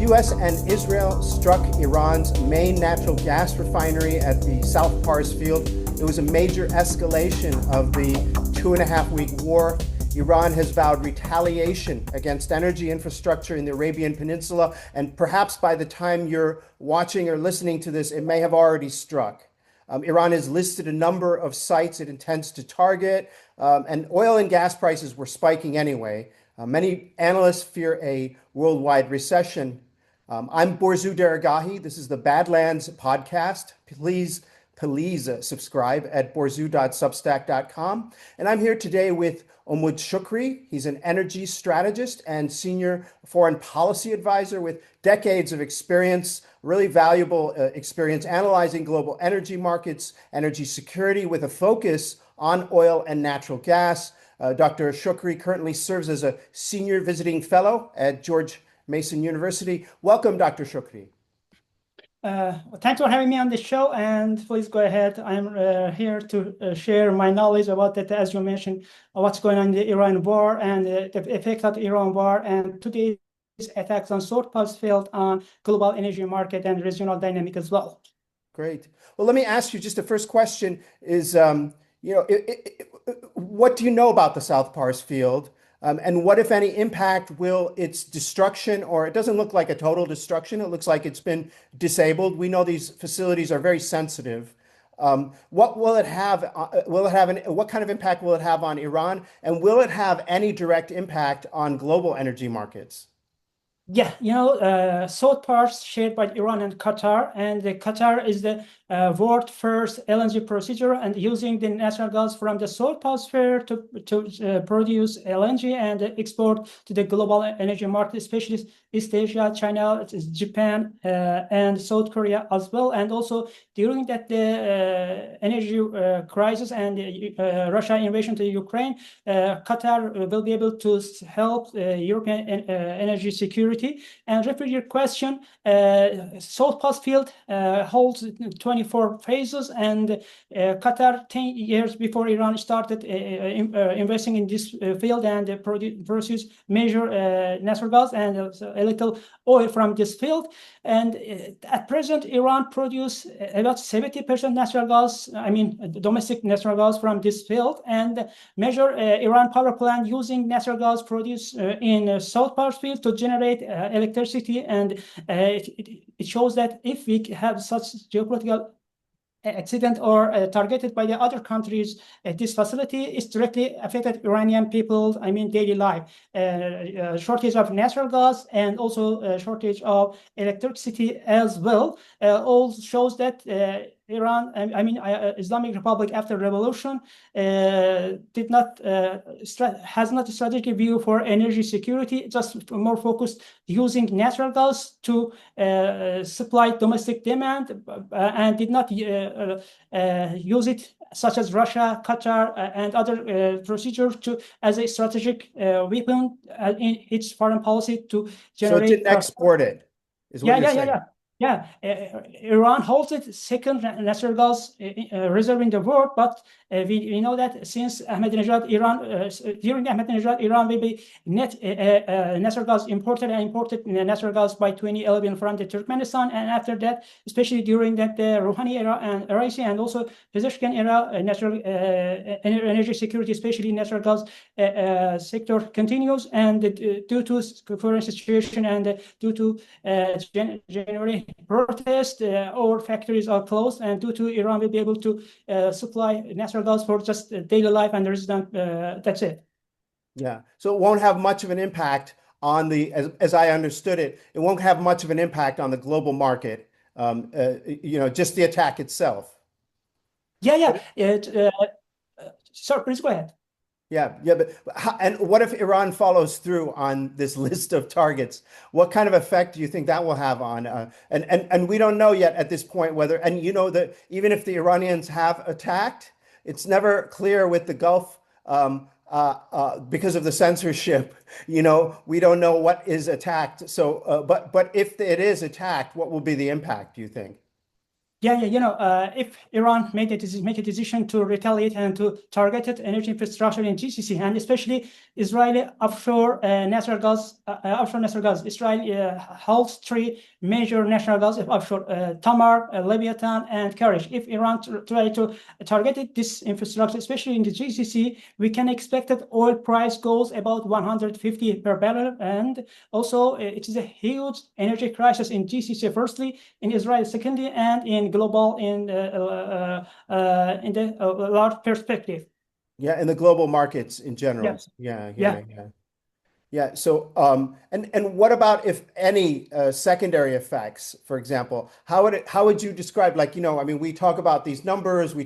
US and Israel struck Iran's main natural gas refinery at the South Pars field. It was a major escalation of the 2.5-week war. Iran has vowed retaliation against energy infrastructure in the Arabian Peninsula, and perhaps by the time you're watching or listening to this, it may have already struck. Iran has listed a number of sites it intends to target, and oil and gas prices were spiking anyway. Many analysts fear a worldwide recession. I'm Borzu Deragahi. This is the Badlands podcast. Please subscribe at borzu.substack.com. And I'm here today with Umud Shokri. He's an energy strategist and senior foreign policy advisor with decades of experience, really valuable experience analyzing global energy markets, energy security with a focus on oil and natural gas. Dr. Shokri currently serves as a senior visiting fellow at George Mason University. Welcome, Dr. Shokri. Thanks for having me on the show, and please go ahead. I'm here to share my knowledge about that, as you mentioned, what's going on in the Iran war and the effects of the Iran war and today's attacks on South Pars field on global energy market and regional dynamic as well. Great. Well, let me ask you just the first question is, what do you know about the South Pars field? And what, if any, impact will its destruction, or it doesn't look like a total destruction, it looks like it's been disabled. We know these facilities are very sensitive. What will it have? What kind of impact will it have on Iran? And will it have any direct impact on global energy markets? Yeah, South Pars shared by Iran and Qatar, and Qatar is the world first LNG procedure and using the natural gas from the South Pars field to produce LNG and export to the global energy market, especially East Asia, China, Japan, and South Korea as well. And also during that the energy crisis and Russia invasion to Ukraine, Qatar will be able to help European energy security. And refer your question, South Pars field holds 24 phases, and Qatar 10 years before Iran started investing in this field and produce major natural gas and a little oil from this field. And at present, Iran produce about 70% natural gas, domestic natural gas from this field, and major Iran power plant using natural gas produced in South Pars field to generate electricity. And it shows that if we have such geopolitical accident or targeted by the other countries, this facility is directly affected Iranian people, daily life. Shortage of natural gas and also shortage of electricity as well. All shows that Iran, Islamic Republic after revolution has not a strategic view for energy security, just more focused using natural gas to supply domestic demand and did not use it such as Russia, Qatar, and other procedures as a strategic weapon in its foreign policy to generate. So it didn't export it, is what you're saying. Yeah, Iran holds its second natural gas reserve in the world, but we know that since Ahmadinejad, during Ahmadinejad, Iran will be net natural gas imported natural gas by 2011 from the Turkmenistan, and after that, especially during that Rouhani era and Raisi and also Pezeshkian era, natural energy security, especially natural gas sector continues, and due to current situation and due to January protest, our factories are closed, and due to Iran will be able to supply natural gas for just daily life and resident. That's it. Yeah, so it won't have much of an impact on as I understood it, it won't have much of an impact on the global market. Just the attack itself. Yeah. Sir, please go ahead. Yeah, but and what if Iran follows through on this list of targets? What kind of effect do you think that will have on? And we don't know yet at this point whether. And that even if the Iranians have attacked, it's never clear with the Gulf because of the censorship. We don't know what is attacked. So, but if it is attacked, what will be the impact? Do you think? Yeah, if Iran make a decision to retaliate and to target energy infrastructure in GCC, and especially Israeli offshore natural gas, Israel holds three major natural gas offshore: Tamar, Leviathan, and Karish. If Iran try to target this infrastructure, especially in the GCC, we can expect that oil price goes about 150 per barrel, and also it is a huge energy crisis in GCC. Firstly, in Israel, secondly, and in global in the large perspective. Yeah, in the global markets in general. Yes. Yeah, Yeah. yeah. So, and what about if any secondary effects, for example, how would you describe, like, I mean, we talk about these numbers, we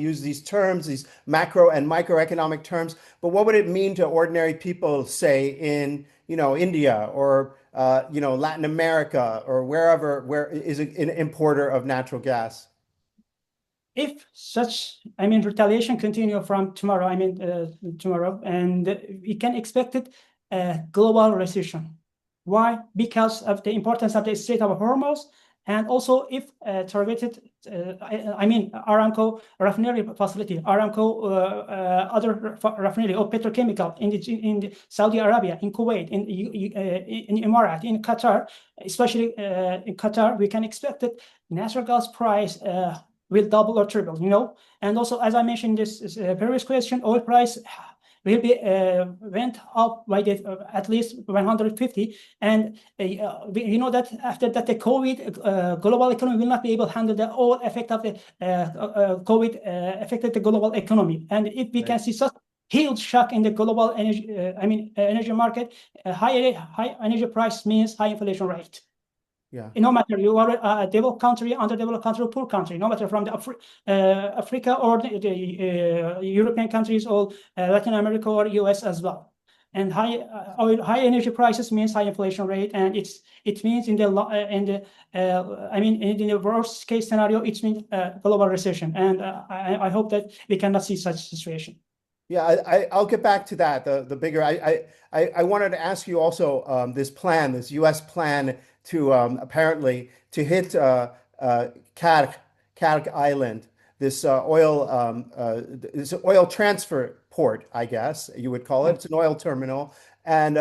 use these terms, these macro and microeconomic terms, but what would it mean to ordinary people, say in, India or, Latin America or where is an importer of natural gas? If such, retaliation continue from tomorrow, tomorrow, and we can expect it global recession. Why? Because of the importance of the Strait of Hormuz, and also if targeted, Aramco refinery facility, other refinery or petrochemical in the Saudi Arabia, in Kuwait, in Emirates, in Qatar, especially in Qatar, we can expect that natural gas price will double or triple, and also, as I mentioned in this previous question, oil price will be went up by at least 150, and we know that after that the COVID global economy will not be able to handle the whole effect of the COVID affected the global economy, and if we can see such huge shock in the global energy energy market, high energy price means high inflation rate. Yeah. No matter you are a developed country, underdeveloped country, or poor country, no matter from the Africa or the European countries or Latin America or US as well. And high energy prices means high inflation rate, and it means in the worst case scenario, it means global recession. And I hope that we cannot see such situation. Yeah, I'll get back to that. The bigger I wanted to ask you also this U.S. plan to apparently to hit Kark Island, this oil transfer port, I guess you would call it. It's an oil terminal, and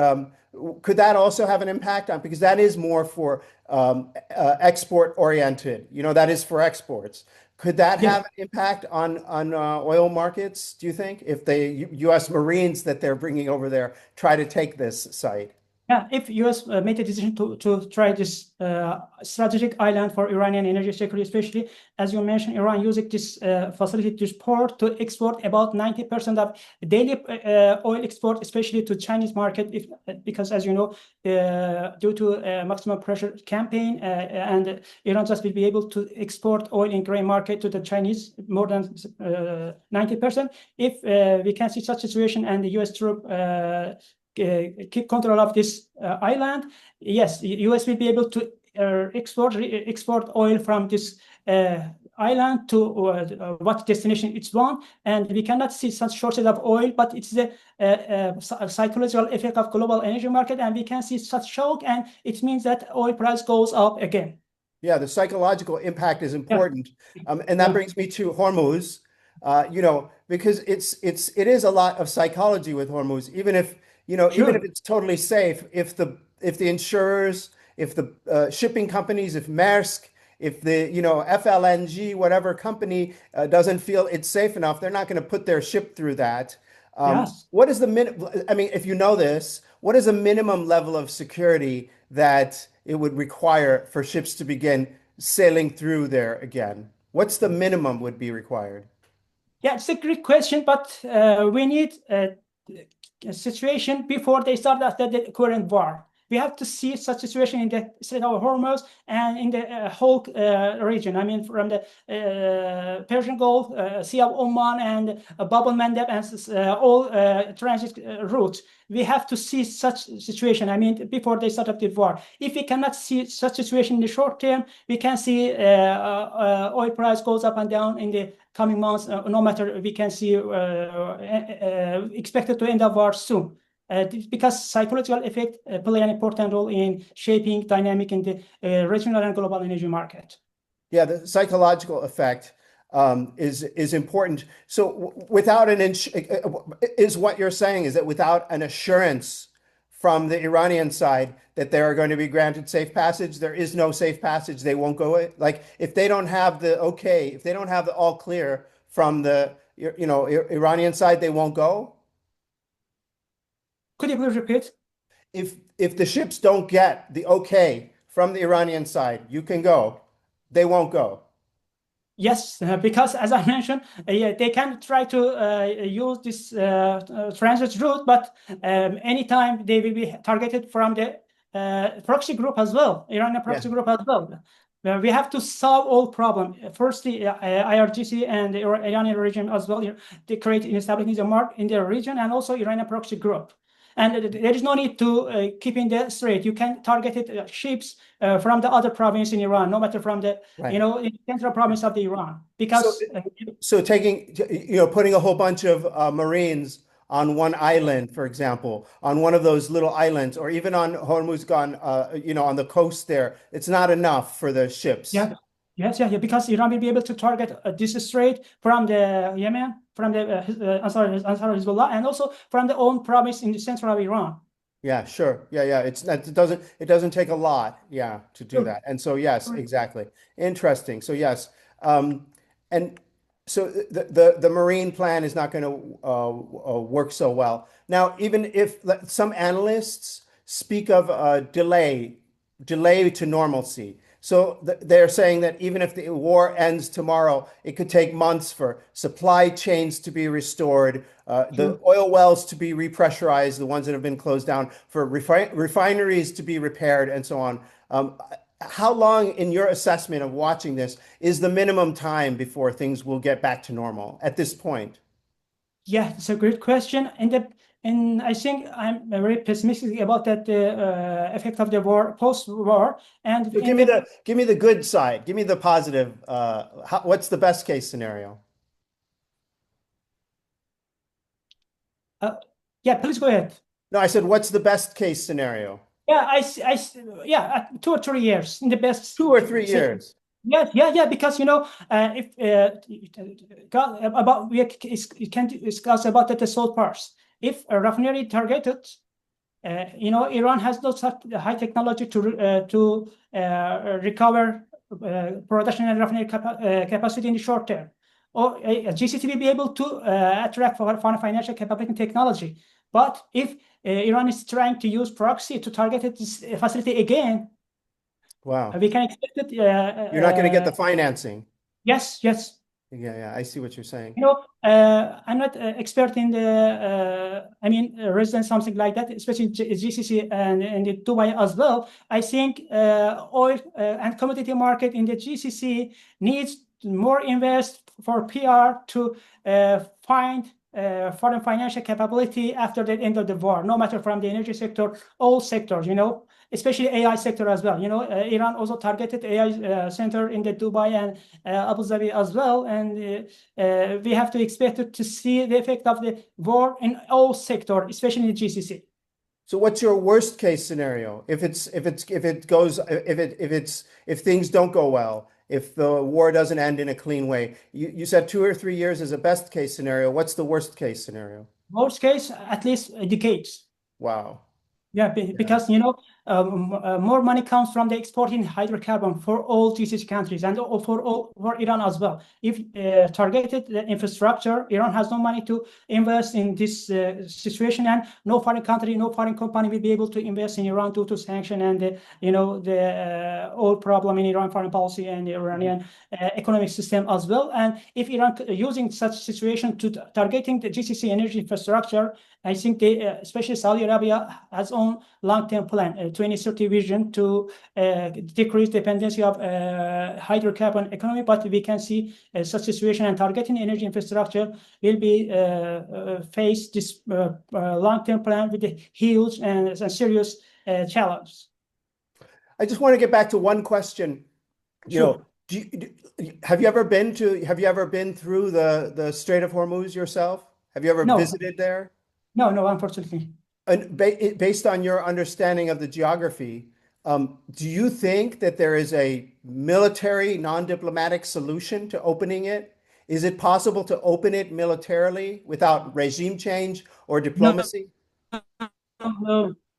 could that also have an impact on, because that is more for export oriented. That is for exports. Could that Yeah. have an impact on oil markets, do you think, if the U.S. Marines that they're bringing over there try to take this site? Yeah, if US made a decision to try this strategic island for Iranian energy security, especially as you mentioned, Iran using this facility, this port, to export about 90% of daily oil export, especially to Chinese market, because as you know, due to maximum pressure campaign, and Iran just will be able to export oil in gray market to the Chinese more than 90%. If we can see such situation and the US troop keep control of this island, yes, the US will be able to export oil from this island to what destination it's want, and we cannot see such shortage of oil, but it's the psychological effect of global energy market, and we can see such shock, and it means that oil price goes up again. Yeah, the psychological impact is important, and that Yeah. brings me to Hormuz. Because it is a lot of psychology with Hormuz, even if even if Sure. it's totally safe, if the insurers, if the shipping companies, if Maersk, if the FLNG, whatever company doesn't feel it's safe enough, they're not going to put their ship through that. Yes. What is the if you know this, what is the minimum level of security that it would require for ships to begin sailing through there again? What's the minimum would be required? Yeah, it's a great question, but we need a situation before they start after the current war. We have to see such situation in the Strait of Hormuz and in the whole region. From the Persian Gulf, Sea of Oman, and Bab el-Mandeb, and all transit routes. We have to see such situation. Before they start up the war. If we cannot see such situation in the short term, we can see oil price goes up and down in the coming months. No matter, we can see expected to end the war soon. Because psychological effect play an important role in shaping dynamic in the regional and global energy market. Yeah, the psychological effect is important. So without is what you're saying is that without an assurance from the Iranian side that they are going to be granted safe passage, there is no safe passage. They won't go. Like if they don't have the okay, if they don't have the all clear from the Iranian side, they won't go. Could you please repeat? If the ships don't get the okay from the Iranian side, you can go. They won't go. Yes, because as I mentioned, yeah, they can try to use this transit route, but anytime they will be targeted from the proxy group as well, Iranian Yeah. proxy group as well. We have to solve all problem. Firstly, IRGC and the Iranian regime as well, they create instability in the region and also Iranian proxy group. And there is no need to keep in the straight. You can target it ships from the other province in Iran, no matter from the Right. in central province of the Iran, So, because so taking, putting a whole bunch of Marines on one island, for example, on one of those little islands, or even on Hormuzgan, on the coast there, it's not enough for the ships. yeah, yes, yeah, yeah, because Iran will be able to target this strait from the Yemen, from the Ansar Hezbollah, and also from the own province in the central of Iran. Yeah, sure. Yeah, yeah. It doesn't take a lot, yeah, to do Sure. that. And so yes, exactly. Interesting. So yes. And so the marine plan is not going to work so well. Now, even if some analysts speak of a delay to normalcy. So they're saying that even if the war ends tomorrow, it could take months for supply chains to be restored, the Sure. oil wells to be repressurized, the ones that have been closed down, for refineries to be repaired, and so on. How long, in your assessment of watching this, is the minimum time before things will get back to normal at this point? Yeah, it's a great question, and I think I'm very pessimistic about that effect of the war, post-war, and So in the give me the good side. Give me the positive. What's the best case scenario? uh, yeah, please go ahead. No, I said, what's the best case scenario? Yeah, yeah, 2 or 3 years in the best. 2 or 3 years. Yes, yeah, yeah, because if about we can discuss about the salt parts. If a refinery targeted, Iran has no such high technology to recover production and refinery capacity in the short term. Or GCT will be able to attract foreign financial capability and technology. But if Iran is trying to use proxy to target this facility again, Wow. we can expect it. You're not going to get the financing. Yes, yes. Yeah, yeah, I see what you're saying. I'm not expert in the, residence, something like that, especially GCC and in the Dubai as well. I think oil and commodity market in the GCC needs more invest for PR to find foreign financial capability after the end of the war, no matter from the energy sector, all sectors, especially AI sector as well. Iran also targeted AI center in the Dubai and Abu Dhabi as well, and we have to expect to see the effect of the war in all sector, especially in the GCC. So what's your worst case scenario? If things don't go well, if the war doesn't end in a clean way, you said 2 or 3 years is a best case scenario. What's the worst case scenario? Worst case, at least decades. Wow. Yeah, Yeah. because more money comes from the exporting hydrocarbon for all GCC countries and for Iran as well. If targeted the infrastructure, Iran has no money to invest in this situation, and no foreign country, no foreign company will be able to invest in Iran due to sanction and the old problem in Iran foreign policy and the Iranian economic system as well. And if Iran using such situation to targeting the GCC energy infrastructure, I think they, especially Saudi Arabia, has own long-term plan, 2030 vision to decrease dependency of hydrocarbon economy. But we can see such situation, and targeting energy infrastructure will be face this long-term plan with a huge and serious challenge. I just want to get back to one question. Sure. Have you ever been through the Strait of Hormuz yourself? Have you ever No, visited there? no, no, unfortunately. And based on your understanding of the geography, Do you think that there is a military, non-diplomatic solution to opening it? Is it possible to open it militarily without regime change or No, diplomacy?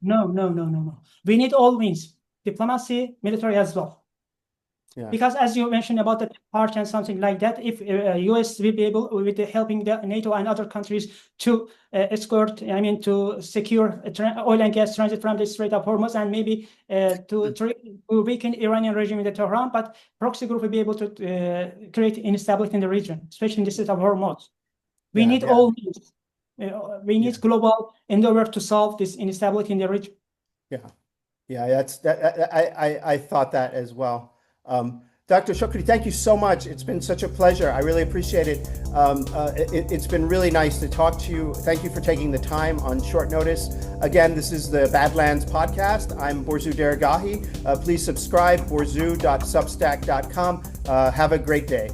no. We need all means, diplomacy, military as well. Yeah. Because as you mentioned about the part and something like that, if US will be able, with helping the NATO and other countries to escort, to secure oil and gas transit from the Strait of Hormuz, and maybe to weaken Iranian regime in the Tehran, but proxy group will be able to create instability in the region, especially in the Strait of Hormuz. We need all means. We need global endeavor to solve this instability in the region. I thought that as well. Dr. Shokri, thank you so much. It's been such a pleasure. I really appreciate it. It's been really nice to talk to you. Thank you for taking the time on short notice. Again, this is the Badlands podcast. I'm Borzu Deragahi. Please subscribe, borzu.substack.com. Have a great day.